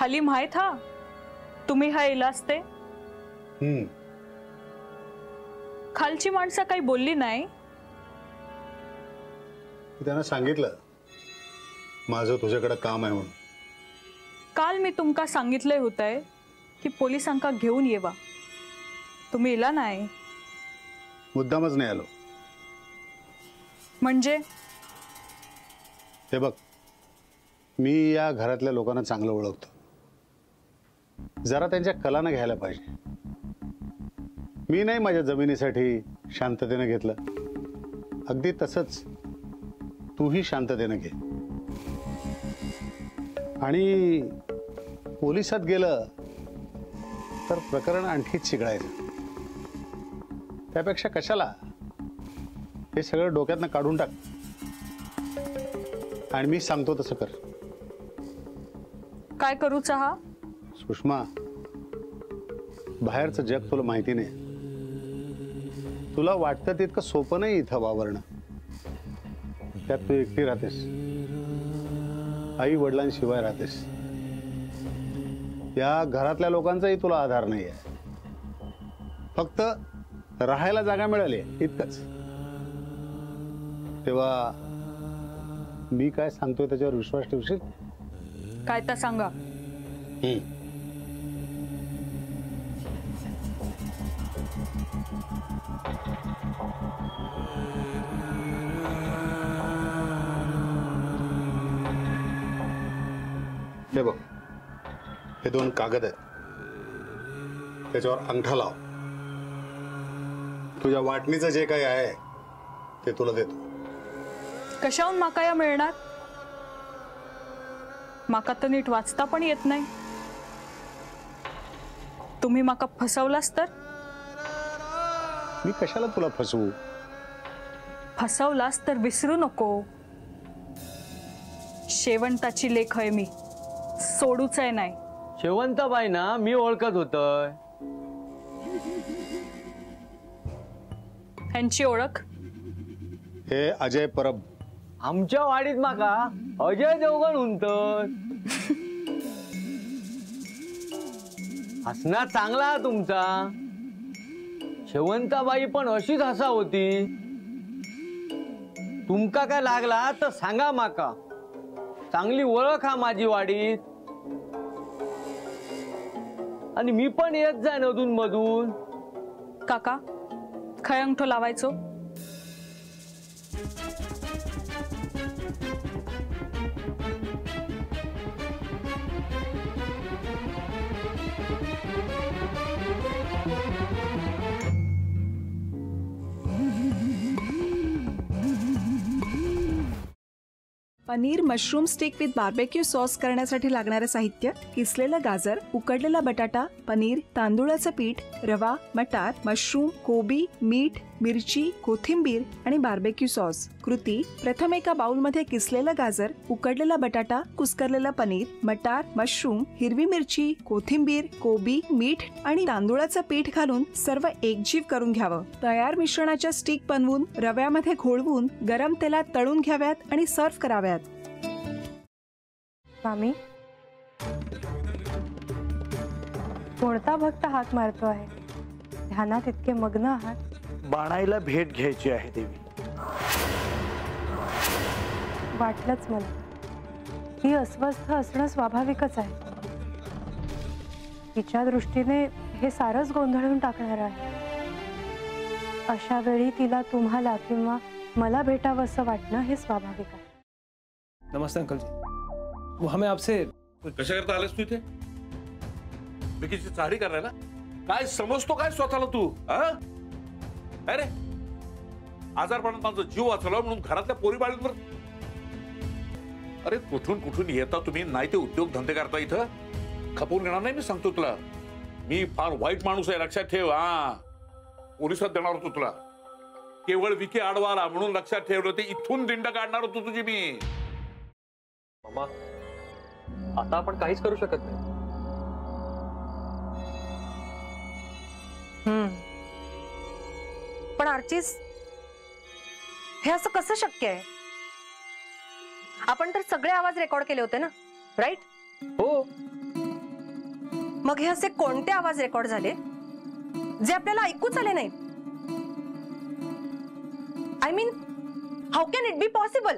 खाली माहित हा तुम्ही हा इलाज ते खालची माणसं काही बोलली नाही? त्यांना सांगितलं माझं तुझ्याकडे काम आहे म्हणून. काल मी तुमका सांगितलंय होतंय की पोलिसांका घेऊन येवा, तुम्ही इला नाही. मुद्दामच नाही आलो. म्हणजे हे बघ, मी या घरातल्या लोकांना चांगलं ओळखतो. जरा त्यांच्या कलानं घ्यायला पाहिजे. मी नाही माझ्या जमिनीसाठी शांततेने घेतलं, अगदी तसंच तूही शांततेने घे. आणि पोलिसात गेलं तर प्रकरण आणखी चिघळायचं. त्यापेक्षा कशाला हे सगळं डोक्यातनं काढून टाक आणि मी सांगतो तसं कर. काय करूचा हा? सुषमा, बाहेरचं जग तुला माहिती नाही. तुला वाटतं तितकं सोपं नाही इथं वावरणं. त्यात तू एकटी राहतेस, आई वडिलांशिवाय राहतेस. या घरातल्या लोकांचाही तुला आधार नाही आहे. फक्त राहायला जागा मिळाली इतकंच. तेव्हा मी काय सांगतोय त्याच्यावर विश्वास ठेवशील? काय तर सांगा. हे बघ, हे 2 कागद आहेत, त्याच्यावर अंगठा लाव. तुझ्या वाटणीचं जे काही आहे ते तुला देतो. कशाहून माका या मिळणार? माका तर नीट वाचता पण येत नाही. तुम्ही माका फसवलास तर? मी कशाला तुला फसवू? फसवलास तर विसरू नको, शेवंताची लेख आहे मी, सोडूच आहे नाही. शेवंताबाई ना मी ओळखत होतोय. ह्यांची ओळख? हे अजय परब. आमच्या वाडीत माका अजय देवगण म्हणतोय. हसना चांगला तुमचा. शेवंताबाई पण अशीच हसा होती. तुमका काय लागला तर सांगा माका. चांगली ओळख हा माझी वाडीत. आणि मी पण येत जाईन अधून मधून. काका, खय अंगठो लावायचो? Paneer mushroom stick with barbecue sauce करण्यासाठी लागणारे साहित्य: किसलेलं गाजर, उकडलेला बटाटा, पनीर, तांदूळाचं पीठ, रवा, मटार, मशरूम, कोबी, मीठ, मिरची, कोथिंबीर आणि बार्बेक्यू सॉस. कृती: प्रथम एका बाउलमध्ये किसलेलं गाजर, उकडलेला बटाटा, कुस्करलेलं पनीर, मटार, मशरूम, हिरवी मिरची, कोथिंबीर, कोबी, मीठ आणि तांदूळाचं पीठ घालून सर्व एकजीव करून घ्यावं. तयार मिश्रणाच्या स्टिक बनवून रव्यामध्ये घोळवून गरम तेलात तळून घ्याव्यात आणि सर्व्ह कराव्यात. मामी, कोणता भक्त हाक मारतो आहे? ध्यानात इतके मग्न आहात. बाणाईला भेट घ्यायची आहे देवी. वाटलंच मला. ती अस्वस्थ असणं स्वाभाविकच आहे. तिच्या दृष्टीने हे सारंच गोंधळून टाकणार आहे. अशा वेळी तिला तुम्हाला किंवा मला भेटावं असं वाटणं हे स्वाभाविक आहे. नमस्ते अंकल जी. वो हमें आपसे कशा करता आलेस तू इथे? बिकीची चारी करायला? काय समजतो काय स्वतःला तू? अरे आजारपणात माझा जीव वाचवला म्हणून घरातल्या पोरी बाळींवर. अरे कुठून कुठून येता तुम्ही, नाही ते उद्योग धंदे करता इथं. खपवून घेणार नाही मी सांगतो तुला. मी फार वाईट माणूस आहे, लक्षात ठेव. पोलिसात देणार होतो तुला. केवळ विके आडवाला म्हणून लक्षात ठेवलं. ते इथून दिंड काढणार होतो तुझी मी. मामा, आता आपण काहीच करू शकत नाही. पण आर्चीस, हे असं कसं शक्य आहे? आपण तर सगळे आवाज रेकॉर्ड केले होते ना, राईट? हो, मग हे असे कोणते आवाज रेकॉर्ड झाले जे आपल्याला ऐकूच आले नाहीत? I mean, how can it be possible?